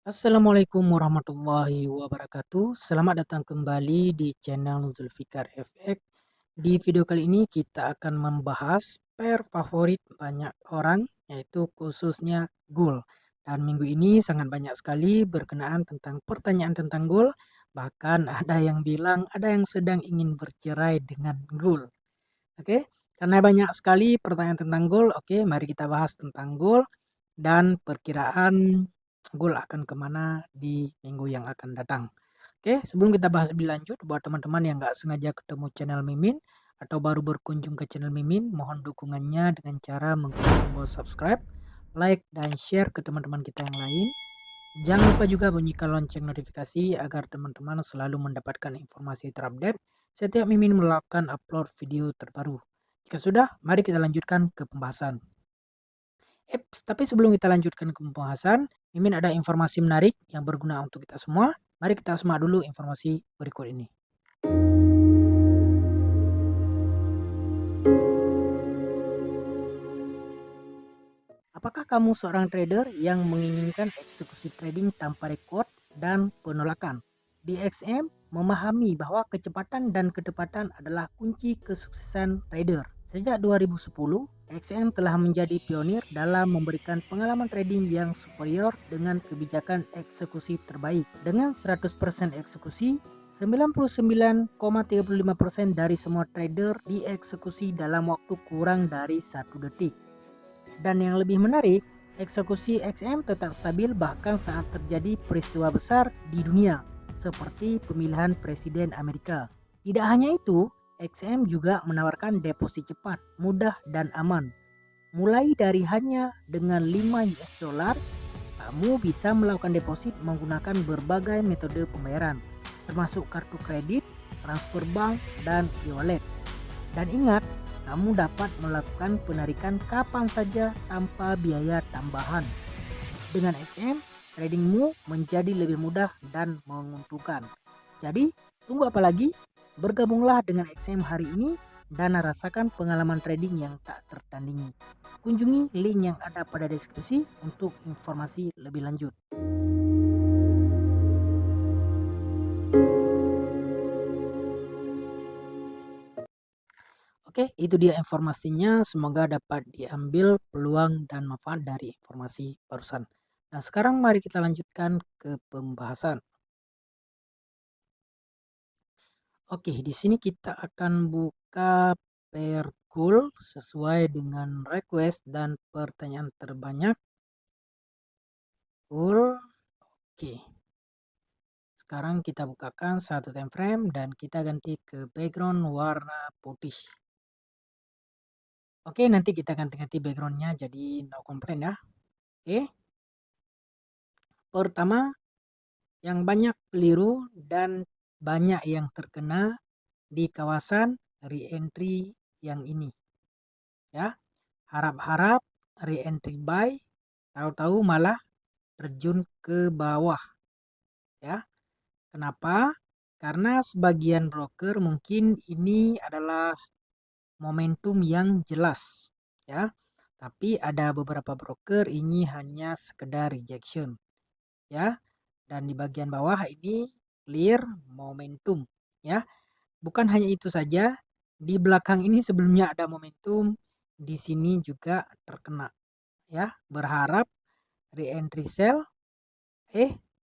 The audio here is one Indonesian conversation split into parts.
Assalamualaikum warahmatullahi wabarakatuh. Selamat datang kembali di channel Zulfikar FX. Di video kali ini kita akan membahas pair favorit banyak orang, yaitu khususnya goal. Dan minggu ini sangat banyak sekali berkenaan tentang pertanyaan tentang goal. Bahkan ada yang bilang ada yang sedang ingin bercerai dengan goal. Oke, karena banyak sekali pertanyaan tentang goal. Oke, mari kita bahas tentang goal dan perkiraan goal akan kemana di minggu yang akan datang. Oke, sebelum kita bahas lebih lanjut, buat teman-teman yang nggak sengaja ketemu channel Mimin atau baru berkunjung ke channel Mimin, mohon dukungannya dengan cara mengklik tombol subscribe, like, dan share ke teman-teman kita yang lain. Jangan lupa juga bunyikan lonceng notifikasi agar teman-teman selalu mendapatkan informasi terupdate setiap Mimin melakukan upload video terbaru. Jika sudah, mari kita lanjutkan ke pembahasan. Tapi sebelum kita lanjutkan ke pembahasan, Mimin ada informasi menarik yang berguna untuk kita semua. Mari kita simak dulu informasi berikut ini. Apakah kamu seorang trader yang menginginkan eksekusi trading tanpa rekod dan penolakan? Di XM memahami bahwa kecepatan dan ketepatan adalah kunci kesuksesan trader. Sejak 2010, XM telah menjadi pionir dalam memberikan pengalaman trading yang superior dengan kebijakan eksekusi terbaik. Dengan 100% eksekusi, 99,35% dari semua trader dieksekusi dalam waktu kurang dari 1 detik. Dan yang lebih menarik, eksekusi XM tetap stabil bahkan saat terjadi peristiwa besar di dunia, seperti pemilihan presiden Amerika. Tidak hanya itu, XM juga menawarkan deposit cepat, mudah, dan aman. Mulai dari hanya dengan 5 US dollar, kamu bisa melakukan deposit menggunakan berbagai metode pembayaran, termasuk kartu kredit, transfer bank, dan e-wallet. Dan ingat, kamu dapat melakukan penarikan kapan saja tanpa biaya tambahan. Dengan XM, tradingmu menjadi lebih mudah dan menguntungkan. Jadi, tunggu apa lagi? Bergabunglah dengan XM hari ini dan rasakan pengalaman trading yang tak tertandingi. Kunjungi link yang ada pada deskripsi untuk informasi lebih lanjut. Oke, itu dia informasinya. Semoga dapat diambil peluang dan manfaat dari informasi barusan. Nah, sekarang mari kita lanjutkan ke pembahasan. Oke, di sini kita akan buka per goal sesuai dengan request dan pertanyaan terbanyak. Goal. Oke. Sekarang kita bukakan satu time frame dan kita ganti ke background warna putih. Oke, nanti kita ganti-ganti backgroundnya jadi no complaint ya. Oke. Pertama, yang banyak keliru dan banyak yang terkena di kawasan re-entry yang ini. Ya, harap-harap re-entry buy, tahu-tahu malah terjun ke bawah. Ya, kenapa? Karena sebagian broker mungkin ini adalah momentum yang jelas. Ya, tapi ada beberapa broker ini hanya sekedar rejection. Ya, dan di bagian bawah ini clear momentum. Ya, bukan hanya itu saja, di belakang ini sebelumnya ada momentum, di sini juga terkena. Ya, berharap re-entry sell,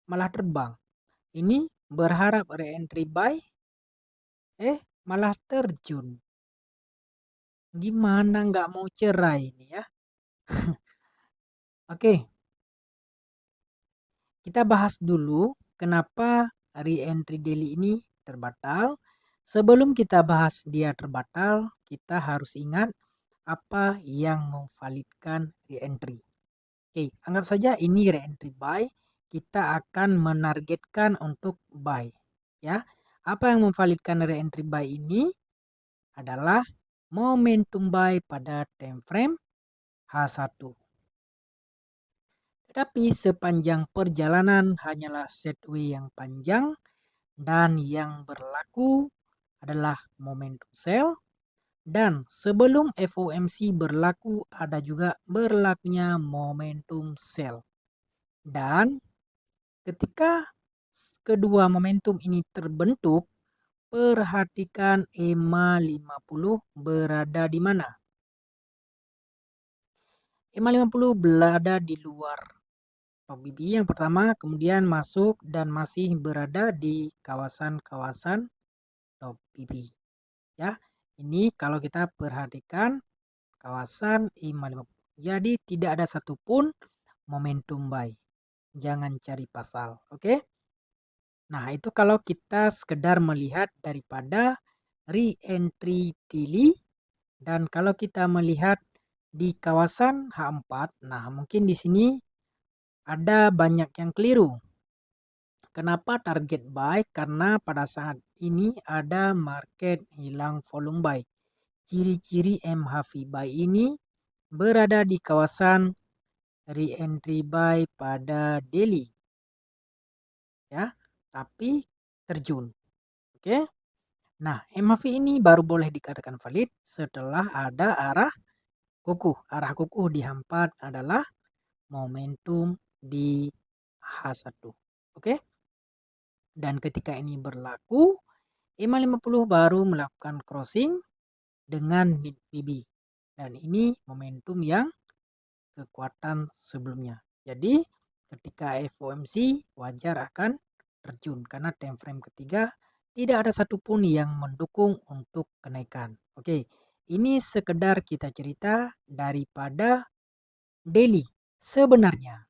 malah terbang. Ini berharap re-entry buy, malah terjun. Gimana nggak mau cerai ini ya? Oke, kita bahas dulu kenapa re-entry daily ini terbatal. Sebelum kita bahas dia terbatal, kita harus ingat apa yang memvalidkan re-entry. Oke, anggap saja ini re-entry buy. Kita akan menargetkan untuk buy. Ya, apa yang memvalidkan re-entry buy ini adalah momentum buy pada time frame H1. Tetapi sepanjang perjalanan hanyalah sideways yang panjang dan yang berlaku adalah momentum sell. Dan sebelum FOMC berlaku ada juga berlakunya momentum sell. Dan Ketika kedua momentum ini terbentuk, perhatikan EMA 50 berada di mana? EMA 50 berada di luar top BB yang pertama, kemudian masuk dan masih berada di kawasan-kawasan top BB. Ya, ini kalau kita perhatikan kawasan EMA 50. Jadi tidak ada satupun momentum buy. Jangan cari pasal, oke? Nah, itu kalau kita sekedar melihat daripada re-entry daily, dan kalau kita melihat di kawasan H4, nah mungkin di sini ada banyak yang keliru. Kenapa target buy? Karena pada saat ini ada market hilang volume buy. Ciri-ciri MHV buy ini berada di kawasan re-entry buy pada daily. Ya, tapi terjun. Oke. Nah, MHV ini baru boleh dikatakan valid setelah ada arah kukuh. Arah kukuh di H4 adalah momentum di H1. Oke. Dan ketika ini berlaku, EMA 50 baru melakukan crossing dengan mid BB. Dan ini momentum yang kekuatan sebelumnya. Jadi ketika FOMC wajar akan terjun karena time frame ketiga tidak ada satupun yang mendukung untuk kenaikan. Oke, ini sekedar kita cerita daripada daily. Sebenarnya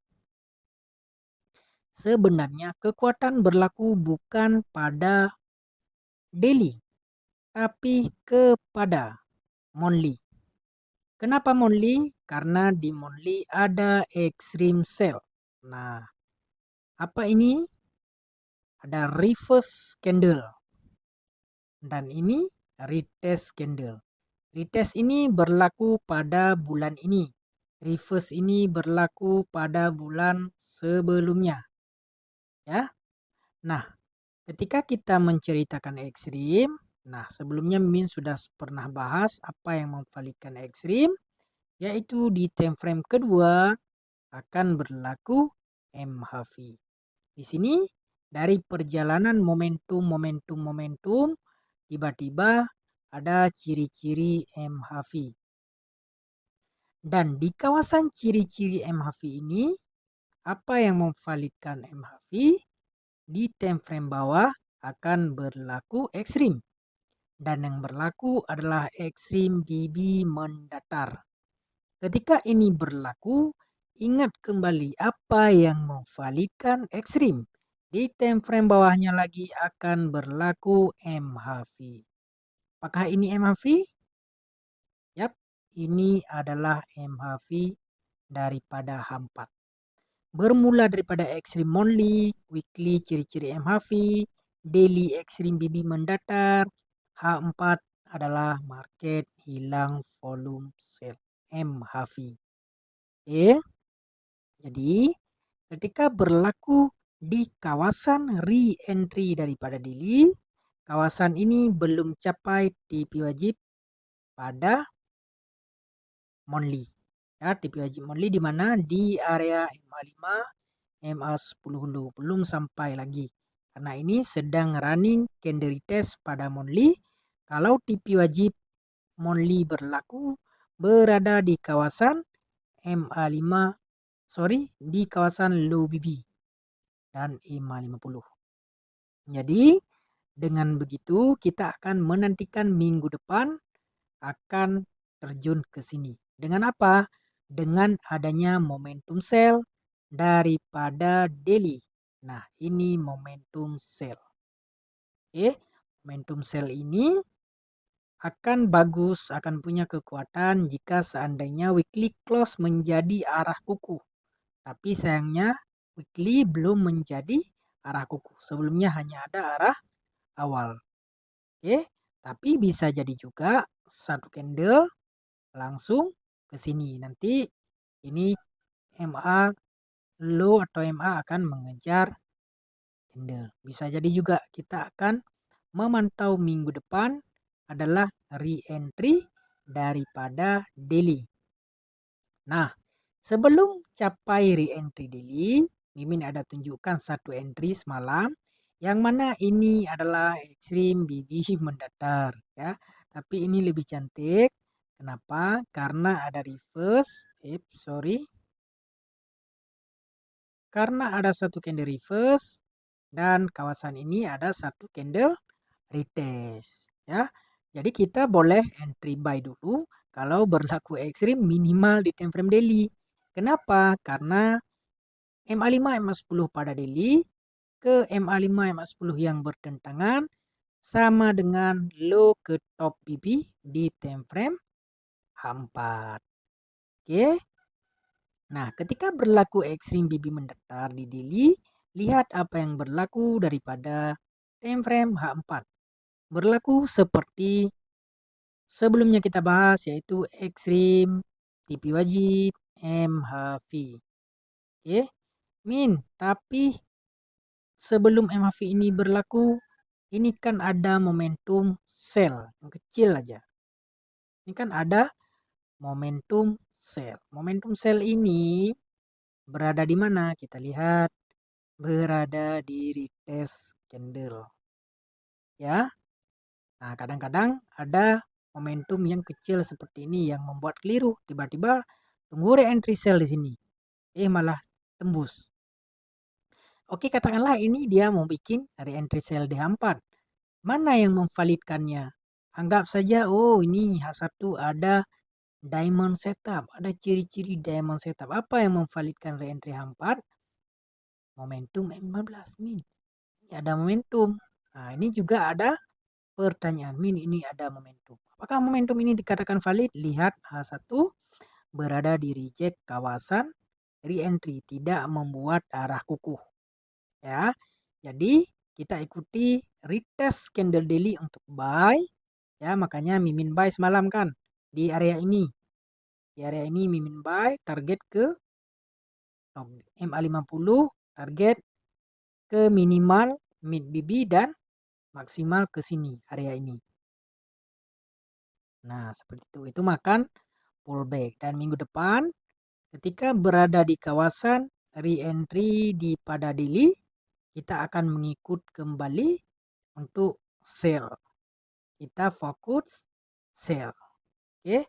kekuatan berlaku bukan pada daily, tapi kepada monthly. Kenapa monthly? Karena di monthly ada extreme sell. Nah, apa ini? Ada reverse candle. Dan ini retest candle. Retest ini berlaku pada bulan ini. Reverse ini berlaku pada bulan sebelumnya. Ya. Nah, ketika kita menceritakan ekstrim, nah sebelumnya Mimin sudah pernah bahas apa yang memvalidkan ekstrim, yaitu di time frame kedua akan berlaku MHV. Di sini dari perjalanan momentum tiba-tiba ada ciri-ciri MHV. Dan di kawasan ciri-ciri MHV ini, apa yang memvalidkan MHV? Di time frame bawah akan berlaku ekstrim. Dan yang berlaku adalah ekstrim BB mendatar. Ketika ini berlaku, ingat kembali apa yang memvalidkan ekstrim. Di time frame bawahnya lagi akan berlaku MHV. Apakah ini MHV? Yap, ini adalah MHV daripada H4. Bermula daripada ekstrim monthly, weekly ciri-ciri MHV, daily ekstrim BB mendatar, H4 adalah market hilang volume sell MHV. Oke. Jadi ketika berlaku di kawasan re-entry daripada daily, kawasan ini belum capai TP wajib pada monthly. Ya, TP wajib monthly di mana di area MA5, MA10 dulu belum sampai lagi. Karena ini sedang running candle retest pada monthly. Kalau TP wajib monthly berlaku berada di kawasan MA5, di kawasan low BB dan EMA50. Jadi dengan begitu kita akan menantikan minggu depan akan terjun ke sini. Dengan apa? Dengan adanya momentum sell daripada daily. Nah, ini momentum sell. Oke, momentum sell ini akan bagus, akan punya kekuatan jika seandainya weekly close menjadi arah kuku. Tapi sayangnya weekly belum menjadi arah kuku. Sebelumnya hanya ada arah awal. Oke, tapi bisa jadi juga satu candle langsung ke sini. Nanti ini MA low atau MA akan mengejar candle. Bisa jadi juga kita akan memantau minggu depan adalah re-entry daripada daily. Nah, sebelum capai re-entry daily, Mimin ada tunjukkan satu entry semalam, yang mana ini adalah ekstrim bibi mendatar ya. Tapi ini lebih cantik. Kenapa? Karena ada reverse, sorry. Karena ada satu candle reverse dan kawasan ini ada satu candle retest ya. Jadi kita boleh entry buy dulu kalau berlaku ekstrim minimal di time frame daily. Kenapa? Karena MA5 MA10 pada daily ke MA5 MA10 yang bertentangan sama dengan low ke top BB di time frame H4. Oke. Nah, ketika berlaku ekstrim BB mendatar di daily, lihat apa yang berlaku daripada time frame H4. Berlaku seperti sebelumnya kita bahas, yaitu ekstrim, TP wajib, MHV. Oke, min. Tapi sebelum MHV ini berlaku, ini kan ada momentum sell yang kecil aja. Ini kan ada momentum sell. Momentum sell ini berada di mana? Kita lihat, berada di retest candle. Ya. Nah, kadang-kadang ada momentum yang kecil seperti ini yang membuat keliru. Tiba-tiba tunggu re-entry sell di sini. Malah tembus. Oke, katakanlah ini dia mau bikin re-entry sell di H4. Mana yang memvalidkannya? Anggap saja, oh ini H1 ada diamond setup. Ada ciri-ciri diamond setup. Apa yang memvalidkan re-entry H4? Momentum M15 min. Ini ada momentum. Nah, ini juga ada pertanyaan, min, ini ada momentum. Apakah momentum ini dikatakan valid? Lihat H1 berada di reject kawasan re-entry, tidak membuat arah kukuh. Ya. Jadi kita ikuti retest candle daily untuk buy. Ya, makanya mimin buy semalam kan di area ini. Di area ini mimin buy target ke MA50, target ke minimal mid BB dan maksimal ke sini area ini. Nah, seperti itu. Itu makan pullback. Dan minggu depan ketika berada di kawasan re-entry di pada daily, kita akan mengikut kembali untuk sell. Kita fokus sell. Oke.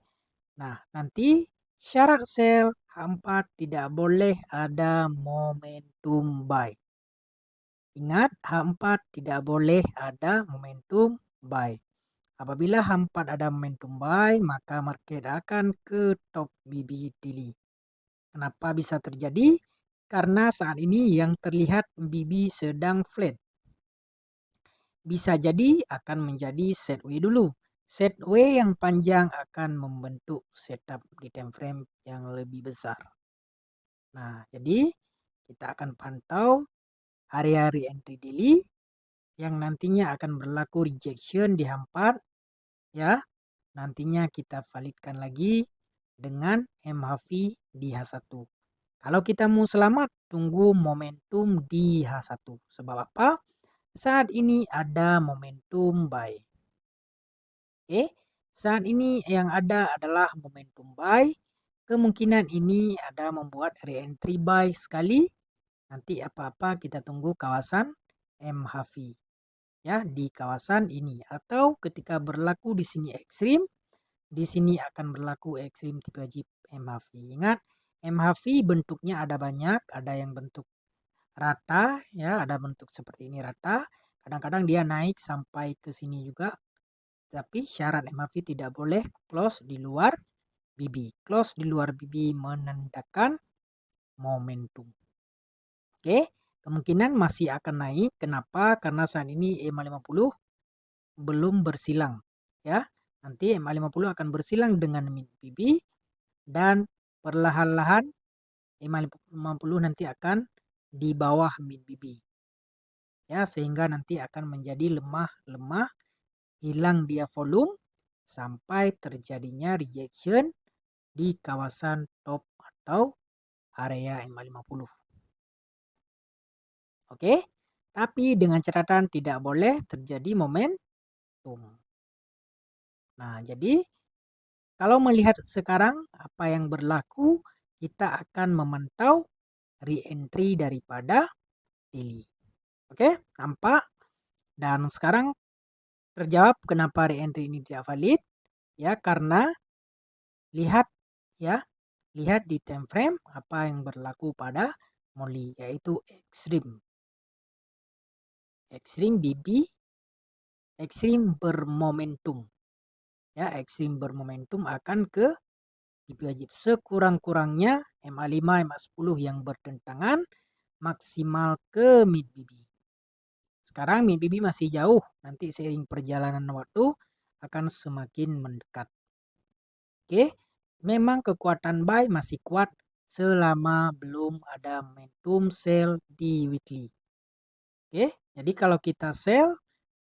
Nah, nanti syarat sell H4 tidak boleh ada momentum buy. Ingat, H4 tidak boleh ada momentum buy. Apabila H4 ada momentum buy, maka market akan ke top BB daily. Kenapa bisa terjadi? Karena saat ini yang terlihat BB sedang flat. Bisa jadi akan menjadi sideways dulu. Sideways yang panjang akan membentuk setup di time frame yang lebih besar. Nah, jadi kita akan pantau hari-hari entry daily yang nantinya akan berlaku rejection di H4 ya. Nantinya kita validkan lagi dengan MHV di H1. Kalau kita mau selamat, tunggu momentum di H1. Sebab apa? Saat ini ada momentum buy. Oke, saat ini yang ada adalah momentum buy. Kemungkinan ini ada membuat re-entry buy sekali. Nanti apa-apa kita tunggu kawasan MHV. Ya, di kawasan ini. Atau ketika berlaku di sini ekstrim, di sini akan berlaku ekstrim tipe wajib MHV. Ingat, MHV bentuknya ada banyak, ada yang bentuk rata, ya, ada bentuk seperti ini rata. Kadang-kadang dia naik sampai ke sini juga. Tapi syarat MHV tidak boleh close di luar BB. Close di luar BB menandakan momentum. Oke, kemungkinan masih akan naik. Kenapa? Karena saat ini EMA50 belum bersilang. Ya, nanti MA50 akan bersilang dengan mid BB dan perlahan-lahan EMA50 nanti akan di bawah mid BB. Ya, sehingga nanti akan menjadi lemah-lemah, hilang dia volume sampai terjadinya rejection di kawasan top atau area MA50. Oke, tapi dengan catatan tidak boleh terjadi momentum. Nah, jadi kalau melihat sekarang apa yang berlaku, kita akan memantau re-entry daripada daily. Oke, nampak? Dan sekarang terjawab kenapa re-entry ini tidak valid, ya karena lihat ya, lihat di time frame apa yang berlaku pada monthly, yaitu extreme. Extreme BB, extreme bermomentum. Ya, extreme bermomentum akan ke TV wajib. Sekurang-kurangnya MA5, MA10 yang bertentangan maksimal ke mid BB. Sekarang mid BB masih jauh, nanti seiring perjalanan waktu akan semakin mendekat. Oke, memang kekuatan buy masih kuat selama belum ada momentum sell di weekly. Oke, jadi kalau kita sell,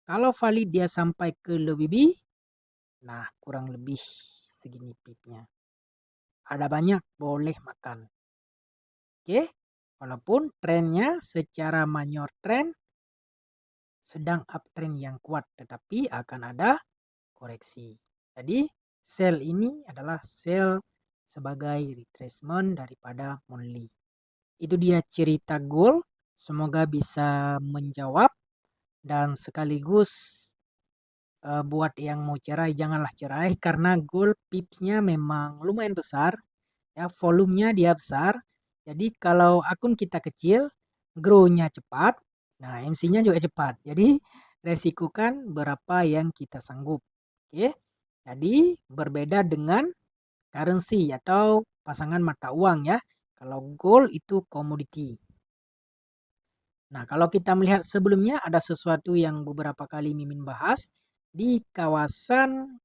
kalau valid dia sampai ke low BB, nah kurang lebih segini pipnya. Ada banyak, boleh makan. Oke, walaupun trennya secara minor trend sedang uptrend yang kuat, tetapi akan ada koreksi. Jadi sell ini adalah sell sebagai retracement daripada monthly. Itu dia cerita gold. Semoga bisa menjawab dan sekaligus buat yang mau cerai janganlah cerai karena gold pipsnya memang lumayan besar. Ya, volumenya dia besar. Jadi kalau akun kita kecil, grow-nya cepat, nah MC-nya juga cepat. Jadi resikukan berapa yang kita sanggup. Oke. Jadi berbeda dengan currency atau pasangan mata uang ya. Kalau gold itu komoditi. Nah, kalau kita melihat sebelumnya ada sesuatu yang beberapa kali Mimin bahas di kawasan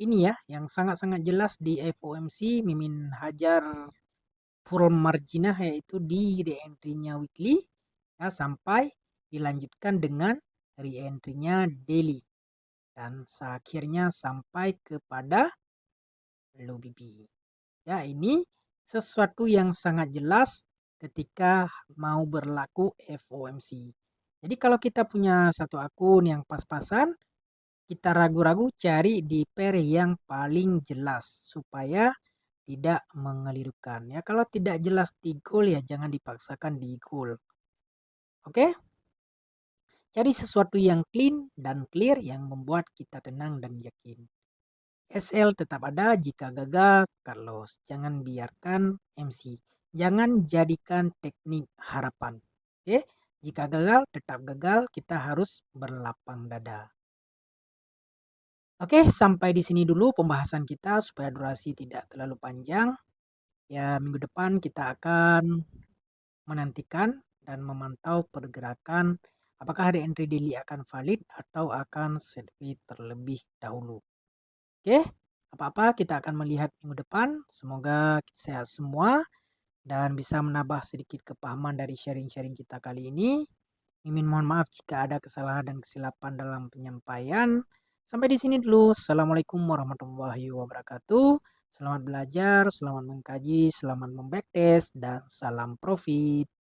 ini ya, yang sangat-sangat jelas di FOMC Mimin hajar full marginah yaitu di re-entry-nya weekly ya, sampai dilanjutkan dengan re-entry-nya daily dan akhirnya sampai kepada low BB. Ya, ini sesuatu yang sangat jelas ketika mau berlaku FOMC. Jadi kalau kita punya satu akun yang pas-pasan, kita ragu-ragu cari di pair yang paling jelas supaya tidak mengelirukan. Ya, kalau tidak jelas di goal ya jangan dipaksakan di goal. Oke? Cari sesuatu yang clean dan clear yang membuat kita tenang dan yakin. SL tetap ada jika gagal cut loss. Jangan biarkan MC. Jangan jadikan teknik harapan. Oke? Jika gagal tetap gagal, kita harus berlapang dada. Oke, sampai di sini dulu pembahasan kita supaya durasi tidak terlalu panjang. Ya, minggu depan kita akan menantikan dan memantau pergerakan apakah hari entry daily akan valid atau akan setback terlebih dahulu. Oke, apa-apa kita akan melihat minggu depan. Semoga sehat semua dan bisa menambah sedikit kepahaman dari sharing-sharing kita kali ini. Mimin mohon maaf jika ada kesalahan dan kesilapan dalam penyampaian. Sampai di sini dulu. Assalamualaikum warahmatullahi wabarakatuh. Selamat belajar, selamat mengkaji, selamat membacktest, dan salam profit.